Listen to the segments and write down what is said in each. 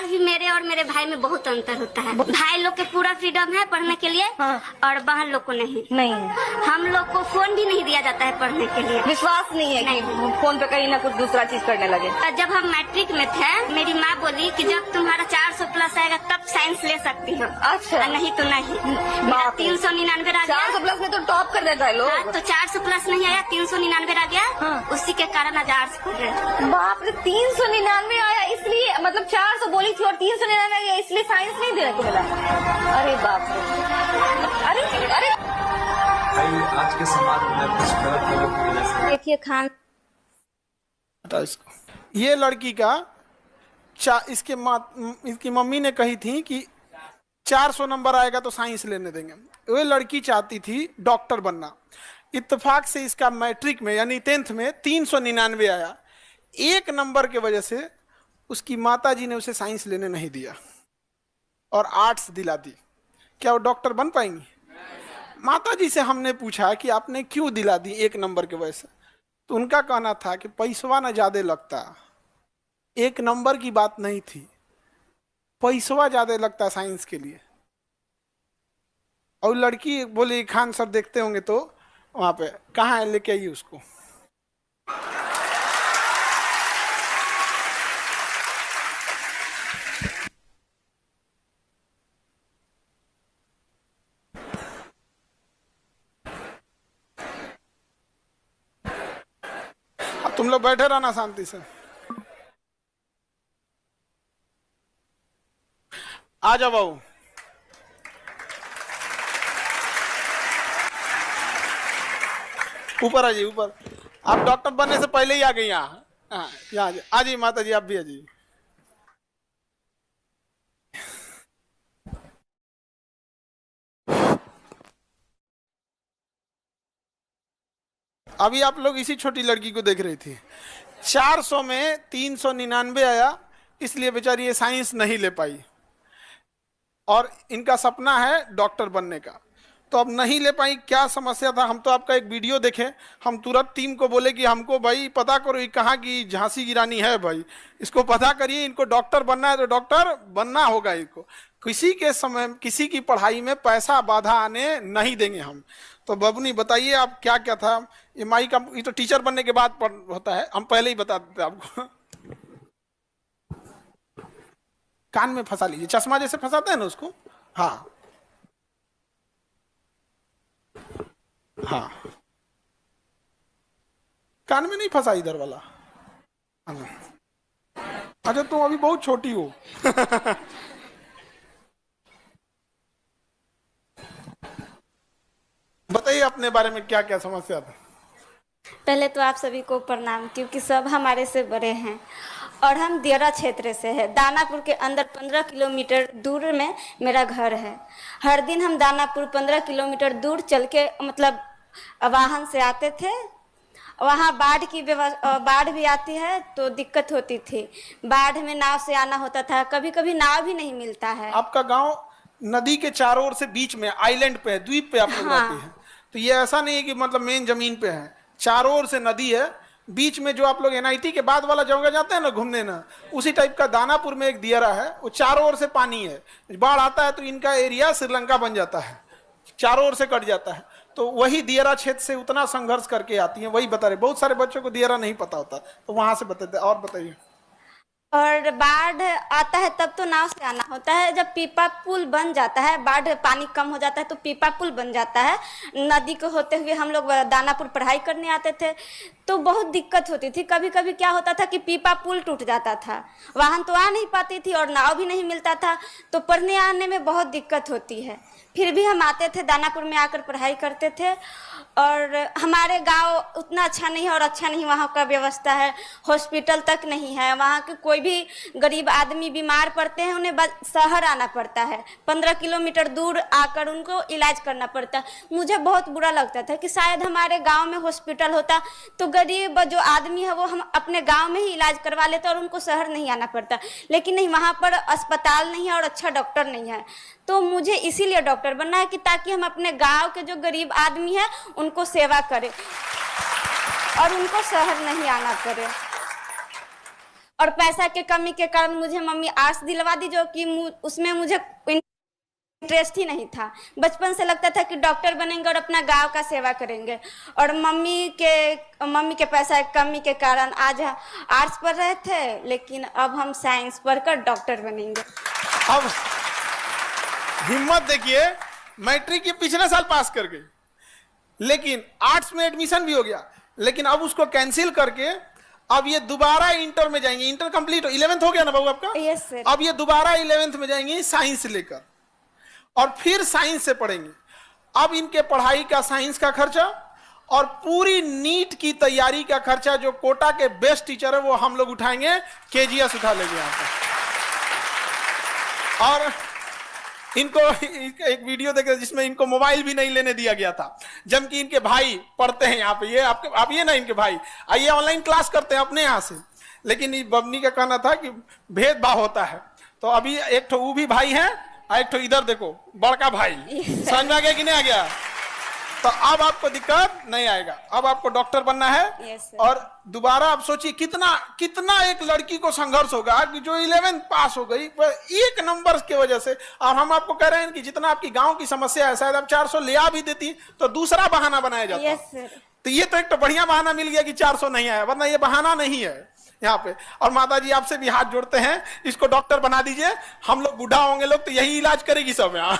आज भी मेरे और मेरे भाई में बहुत अंतर होता है। भाई लोग के पूरा फ्रीडम है पढ़ने के लिए, और बहन लोग को नहीं हम लोग को फोन भी नहीं दिया जाता है पढ़ने के लिए। विश्वास नहीं है कि फोन पे कहीं ना कुछ दूसरा चीज करने लगे। जब हम मैट्रिक में थे, मेरी माँ बोली कि जब तुम्हारा 400 प्लस आएगा तब साइंस ले सकती हो। अच्छा। नहीं तो नहीं। 399 आ गया। 400 प्लस में तो टॉप कर देता है लोग। तो 400 प्लस नहीं आया, 399 आ गया। उसी के कारण आज आर्ट्स पढ़ रहे। बाप रे, 399 आया इसलिए, मतलब 400 बोली थी और 399 आया इसलिए साइंस नहीं देने को मिला। अरे बाप रे, अरे भाई आज के समाज में कुछ गलत लोगों की वजह से। देखिए खान, ये लड़की का इसकी मम्मी ने कही थी कि 400 नंबर आएगा तो साइंस लेने देंगे। वो लड़की चाहती थी डॉक्टर बनना। इत्तेफाक से इसका मैट्रिक में यानी 10th में 399 आया। एक नंबर के वजह से उसकी माताजी ने उसे साइंस लेने नहीं दिया और आर्ट्स दिला दी। क्या वो डॉक्टर बन पाएंगी? माताजी से हमने पूछा कि आपने क्यों दिला दी एक नंबर के वजह से, तो उनका कहना था कि पैसवा ना ज्यादा लगता, एक नंबर की बात नहीं थी, पैसवा ज्यादा लगता साइंस के लिए। और लड़की बोली खान सर देखते होंगे तो वहां पे कहाँ है, लेके आइए उसको। अब तुम लोग बैठे रहना शांति से। आ जाओ बाबू। ऊपर आ जाइए, ऊपर। आप डॉक्टर बनने से पहले ही आ गई यहाँ। यहाँ आ जाइए माता जी, आप भी आ जाइए। अभी आप लोग इसी छोटी लड़की को देख रही थी। 400 में 399 आया, इसलिए बेचारी ये साइंस नहीं ले पाई और इनका सपना है डॉक्टर बनने का, तो अब नहीं ले पाई। क्या समस्या था? हम तो आपका एक वीडियो देखे, हम तुरंत टीम को बोले कि हमको भाई पता करो ये कहाँ की झांसी की रानी है, भाई इसको पता करिए, इनको डॉक्टर बनना है तो डॉक्टर बनना होगा इनको। किसी के समय किसी की पढ़ाई में पैसा बाधा आने नहीं देंगे हम। तो बबनी बताइए आप क्या क्या था ये माई का? ये तो टीचर बनने के बाद होता है, हम पहले ही बता देते आपको। कान में फंसा लीजिए, चश्मा जैसे फंसाते हैं ना उसको। हाँ हाँ, कान में नहीं फंसा इधर वाला। अच्छा तुम अभी बहुत छोटी हो। बताइए अपने बारे में क्या क्या समस्या था। पहले तो आप सभी को प्रणाम, क्योंकि सब हमारे से बड़े हैं और हम दियरा क्षेत्र से है। दानापुर के अंदर 15 किलोमीटर दूर में मेरा घर है। हर दिन हम दानापुर 15 किलोमीटर दूर चल के मतलब वाहन से आते थे। वहाँ बाढ़ भी आती है तो दिक्कत होती थी। बाढ़ में नाव से आना होता था, कभी कभी नाव भी नहीं मिलता है। आपका गांव नदी के चारों ओर से बीच में आइलैंड पे है, द्वीप पे आप लोग रहते हैं। तो ये ऐसा नहीं है कि मतलब मेन जमीन पे है, चारों ओर से नदी है। बीच में जो आप लोग NIT के बाद वाला जगह जाते हैं ना घूमने ना, उसी टाइप का दानापुर में एक दियरा है, वो चारों ओर से पानी है। बाढ़ आता है तो इनका एरिया श्रीलंका बन जाता है, चारों ओर से कट जाता है। तो वही दियरा क्षेत्र से उतना संघर्ष करके आती है, वही बता रहे। बहुत सारे बच्चों को दियरा नहीं पता होता, तो वहां से बताते। और बताइए। और बाढ़ आता है तब तो नाव से आना होता है। जब पीपा पुल बन जाता है, बाढ़ पानी कम हो जाता है तो पीपा पुल बन जाता है। नदी को होते हुए हम लोग दानापुर पढ़ाई करने आते थे तो बहुत दिक्कत होती थी। कभी कभी क्या होता था कि पीपा पुल टूट जाता था, वाहन तो आ नहीं पाती थी और नाव भी नहीं मिलता था, तो पढ़ने आने में बहुत दिक्कत होती है। फिर भी हम आते थे, दानापुर में आकर पढ़ाई करते थे। और हमारे गांव उतना अच्छा नहीं है और अच्छा नहीं वहाँ का व्यवस्था है, हॉस्पिटल तक नहीं है। वहाँ के कोई भी गरीब आदमी बीमार पड़ते हैं, उन्हें शहर आना पड़ता है, 15 किलोमीटर दूर आकर उनको इलाज करना पड़ता है। मुझे बहुत बुरा लगता था कि शायद हमारे गांव में हॉस्पिटल होता तो गरीब जो आदमी है वो हम अपने गांव में ही इलाज करवा लेते और उनको शहर नहीं आना पड़ता। लेकिन नहीं, वहाँ पर अस्पताल नहीं है और अच्छा डॉक्टर नहीं है। तो मुझे इसीलिए डॉक्टर बनना है कि ताकि हम अपने गांव के जो गरीब आदमी है उनको सेवा करें और उनको शहर नहीं आना पड़े। और पैसा के कमी के कारण मुझे मम्मी आर्ट्स दिलवा दी, जो कि उसमें मुझे इंटरेस्ट ही नहीं था। बचपन से लगता था कि डॉक्टर बनेंगे और अपना गांव का सेवा करेंगे, और मम्मी के पैसा की कमी के कारण आज आर्ट्स पढ़ रहे थे, लेकिन अब हम साइंस पढ़कर डॉक्टर बनेंगे। अब हिम्मत देखिए, मैट्रिक के पिछले साल पास कर गई, लेकिन आर्ट्स में एडमिशन भी हो गया, लेकिन अब उसको कैंसिल करके अब ये दोबारा इंटर में जाएंगे। इंटर कंप्लीट 11th हो गया ना बाबू आपका? Yes sir. अब ये दोबारा 11th में जाएंगी साइंस लेकर, और फिर साइंस से पढ़ेंगे। अब इनके पढ़ाई का, साइंस का खर्चा और पूरी नीट की तैयारी का खर्चा जो कोटा के बेस्ट टीचर है वो हम लोग उठाएंगे, केजीएस उठा लेंगे यहाँ पे। और इनको एक वीडियो देखे जिसमें इनको मोबाइल भी नहीं लेने दिया गया था, जबकि इनके भाई पढ़ते हैं यहाँ पे। ये आप ये ना, इनके भाई आइए ऑनलाइन क्लास करते हैं अपने यहाँ से, लेकिन बबनी का कहना था कि भेदभाव होता है। तो अभी एक तो वो भी भाई है, एक तो इधर देखो बड़का भाई। समझ में आ गया कि नहीं आ गया? तो अब आपको दिक्कत नहीं आएगा, अब आपको डॉक्टर बनना है। Yes sir. और दोबारा आप सोचिए कितना एक लड़की को संघर्ष होगा कि जो 11th पास हो गई एक नंबर की वजह से। और हम आपको कह रहे हैं कि जितना आपकी गांव की समस्या है, शायद आप 400 ले आ भी देती तो दूसरा बहाना बनाया जाता। Yes sir. तो ये तो एक तो बढ़िया बहाना मिल गया कि 400 नहीं आया, वरना ये बहाना नहीं है यहाँ पे। और माता जी आपसे भी हाथ जोड़ते हैं, इसको डॉक्टर बना दीजिए। हम लोग बूढ़ा होंगे लोग तो यही इलाज करेगी सब यहाँ।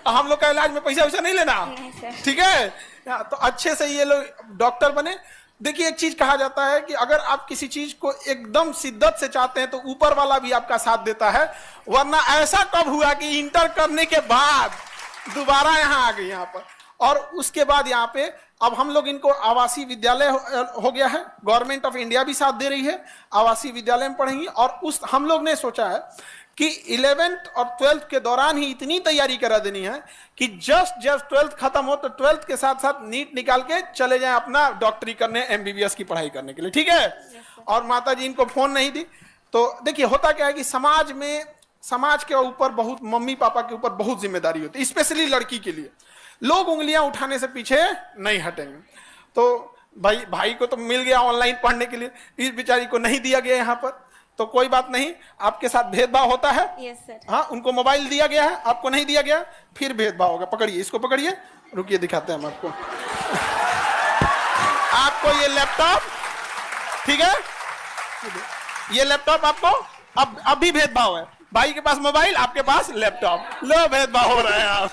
हम लोग का इलाज में पैसा वैसा नहीं लेना, ठीक है? तो अच्छे से ये लोग डॉक्टर बने। देखिए, एक चीज कहा जाता है कि अगर आप किसी चीज को एकदम शिद्दत से चाहते हैं तो ऊपर वाला भी आपका साथ देता है। वरना ऐसा कब हुआ कि इंटर करने के बाद दोबारा यहाँ आ गई यहाँ पर, और उसके बाद यहाँ पे अब हम लोग इनको आवासीय विद्यालय हो गया है, गवर्नमेंट ऑफ इंडिया भी साथ दे रही है, आवासीय विद्यालय में पढ़ेंगी। और उस हम लोग ने सोचा है कि 11th और 12th के दौरान ही इतनी तैयारी करा देनी है कि जब 12th खत्म हो तो 12th के साथ साथ नीट निकाल के चले जाएं अपना डॉक्टरी करने, एमबीबीएस की पढ़ाई करने के लिए, ठीक है? और माता जी इनको फोन नहीं दी। तो देखिए होता क्या है कि समाज के ऊपर बहुत, मम्मी पापा के ऊपर बहुत जिम्मेदारी होती है, स्पेशली लड़की के लिए। लोग उंगलियां उठाने से पीछे नहीं हटेंगे। तो भाई को तो मिल गया ऑनलाइन पढ़ने के लिए, इस बेचारी को नहीं दिया गया यहाँ पर, तो कोई बात नहीं, आपके साथ भेदभाव होता है। Yes sir. हाँ, उनको मोबाइल दिया गया है, आपको नहीं दिया गया, फिर भेदभाव होगा। पकड़िए, इसको पकड़िए, रुकिए दिखाते हैं हम आपको। आपको ये लैपटॉप, ठीक है, ये लैपटॉप आपको अब भी भेदभाव है। भाई के पास मोबाइल, आपके पास लैपटॉप, लो भेदभाव हो रहा है आप।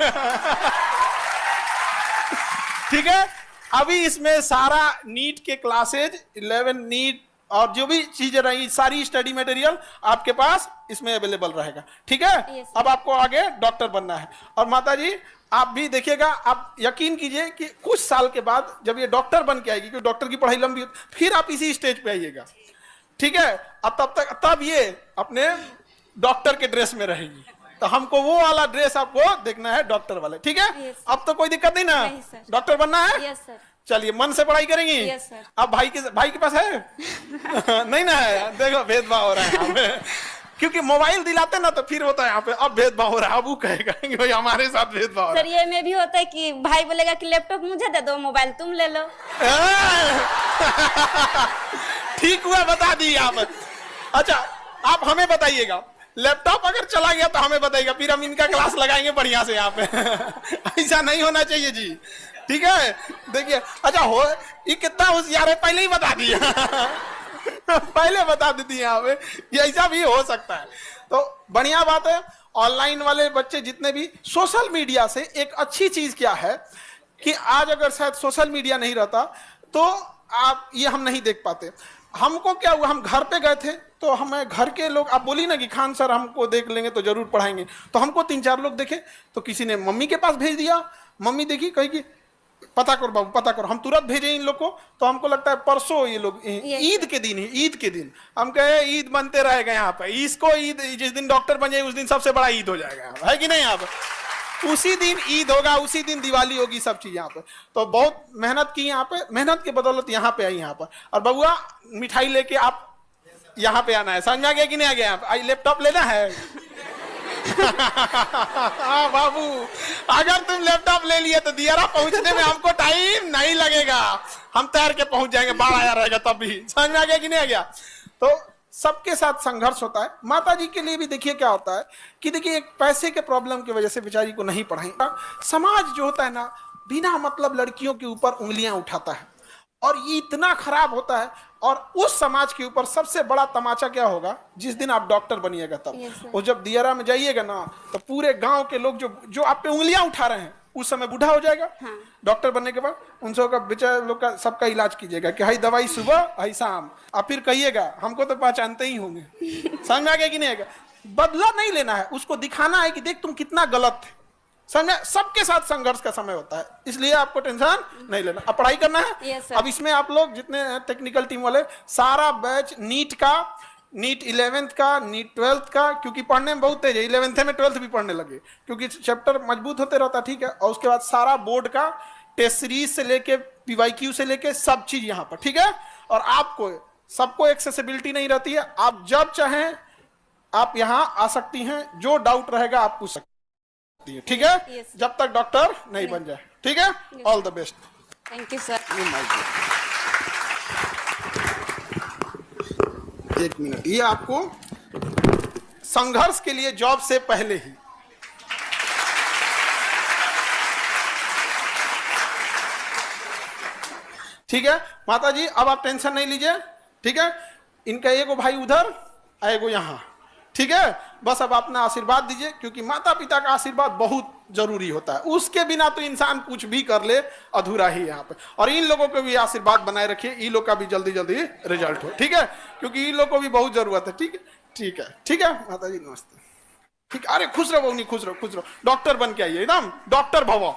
ठीक है, अभी इसमें सारा नीट के क्लासेज, 11 नीट और जो भी चीजें रही, सारी स्टडी मटेरियल आपके पास इसमें अवेलेबल रहेगा, ठीक है? yes, अब आपको आगे डॉक्टर बनना है। और माता जी आप भी देखिएगा, आप यकीन कीजिए कि कुछ साल के बाद जब ये डॉक्टर बन के आएगी, क्योंकि डॉक्टर की पढ़ाई लंबी होती, फिर आप इसी स्टेज पे आइएगा, ठीक है? अब तब ये अपने डॉक्टर के ड्रेस में रहेगी। तो हमको वो वाला ड्रेस आपको देखना है, डॉक्टर वाले, ठीक है? yes, अब तो कोई दिक्कत नहीं ना? नहीं, सर। डॉक्टर बनना है? Yes sir. चलिए, मन से पढ़ाई करेंगी? Yes sir. अब भाई के पास है? नहीं ना है? देखो भेदभाव हो रहा है यहाँ पे। क्योंकि मोबाइल दिलाते ना तो फिर होता है यहाँ पे, अब भेदभाव हो रहा है, अब वो कहेगा कि भाई हमारे साथ भेदभाव हो रहा सर ये में भी होता है कि भाई बोलेगा कि लैपटॉप मुझे दे दो, मोबाइल तुम ले लो। ठीक हुआ, बता दी आप। अच्छा, आप हमें बताइएगा, लैपटॉप अगर चला गया तो हमें बताइएगा, फिर हम इनका क्लास लगाएंगे बढ़िया से यहाँ पे। ऐसा नहीं होना चाहिए जी, ठीक है? देखिए, अच्छा हो ये कितना होशियार है, पहले ही बता दिया। पहले बता देती यहाँ पे, ये ऐसा भी हो सकता है। तो बढ़िया बात है। ऑनलाइन वाले बच्चे जितने भी, सोशल मीडिया से एक अच्छी चीज क्या है कि आज अगर शायद सोशल मीडिया नहीं रहता तो आप ये हम नहीं देख पाते। हमको क्या हुआ, हम घर पे गए थे तो हमें घर के लोग, आप बोली ना कि खान सर हमको देख लेंगे तो जरूर पढ़ाएंगे, तो हमको 3-4 लोग देखे, तो किसी ने मम्मी के पास भेज दिया, मम्मी देखी, कही कि पता करो बाबू, पता करो। हम तुरंत भेजे इन लोग को, तो हमको लगता है परसों ये लोग ईद के दिन ही, ईद के दिन हम कहे ईद बनते रहेगा यहाँ पे, इसको ईद, जिस दिन डॉक्टर बन जाए उस दिन सबसे बड़ा ईद हो जाएगा, है कि नहीं? यहाँ पे उसी दिन ईद होगा, उसी दिन दिवाली होगी, सब चीज यहाँ पे। तो बहुत मेहनत की यहाँ पे, मेहनत के बदौलत यहाँ पे आई यहाँ पर। और बबुआ मिठाई लेके आप यहाँ पे आना है, समझ आ गया कि नहीं आ गया? यहाँ पे लैपटॉप लेना है। हाँ बाबू, अगर तुम लैपटॉप ले लिए तो दियारा पहुंचने में हमको टाइम नहीं लगेगा, हम तैर के पहुंच जाएंगे, बाढ़ आया रहेगा तब भी। समझ में आ गया कि नहीं आ गया? तो सबके साथ संघर्ष होता है। माता जी के लिए भी देखिए क्या होता है कि देखिए एक पैसे के प्रॉब्लम की वजह से बेचारी को नहीं पढ़ाई। समाज जो होता है ना, बिना मतलब लड़कियों के ऊपर उंगलियां उठाता है और ये इतना खराब होता है। और उस समाज के ऊपर सबसे बड़ा तमाचा क्या होगा, जिस दिन आप डॉक्टर बनिएगा तब। और जब दियारा में जाइएगा ना, तो पूरे गांव के लोग जो आप पे उंगलियां उठा रहे हैं, उस समय बूढ़ा हो जाएगा। हाँ। डॉक्टर बनने के बाद उन सबका बेचारे लोग का सबका इलाज कीजिएगा कि हाई दवाई सुबह हाई शाम। आप फिर कहिएगा हमको तो पहचानते ही होंगे। समझ में आ गया कि नहीं आएगा? बदला नहीं लेना है, उसको दिखाना है कि देख तुम कितना गलत थे। समझे? सबके साथ संघर्ष का समय होता है, इसलिए आपको टेंशन नहीं लेना। अब पढ़ाई करना है। Yes, अब इसमें आप लोग जितने टेक्निकल टीम वाले, सारा बैच नीट का, नीट 11th का, नीट 12th का, क्योंकि पढ़ने में बहुत तेज है, 11th में 12th भी पढ़ने लगे क्योंकि चैप्टर मजबूत होते रहता। ठीक है। और उसके बाद सारा बोर्ड का टेस्ट सीरीज से लेके PYQ से लेके सब चीज यहाँ पर। ठीक है। और आपको सबको एक्सेसिबिलिटी नहीं रहती है, आप जब चाहें आप यहाँ आ सकती हैं, जो डाउट रहेगा आप पूछ सकती है। ठीक है। Yes. जब तक डॉक्टर नहीं बन जाए। ठीक है। All the best. Thank you sir. एक मिनट, ये आपको संघर्ष के लिए जॉब से पहले ही। ठीक है माता जी, अब आप टेंशन नहीं लीजिए। ठीक है। इनका एगो भाई उधर, एगो यहाँ। ठीक है। बस अब अपना आशीर्वाद दीजिए, क्योंकि माता पिता का आशीर्वाद बहुत जरूरी होता है। उसके बिना तो इंसान कुछ भी कर ले अधूरा ही यहाँ पे। और इन लोगों को भी आशीर्वाद बनाए रखिए, इन लोग का भी जल्दी जल्दी रिजल्ट हो। ठीक है। क्योंकि इन लोग को भी बहुत जरूरत है। ठीक है। ठीक है। ठीक है माता जी, नमस्ते। ठीक। अरे खुश रहो, नहीं खुश रहो, खुश रहो। डॉक्टर बन के आइए, एकदम डॉक्टर भवो।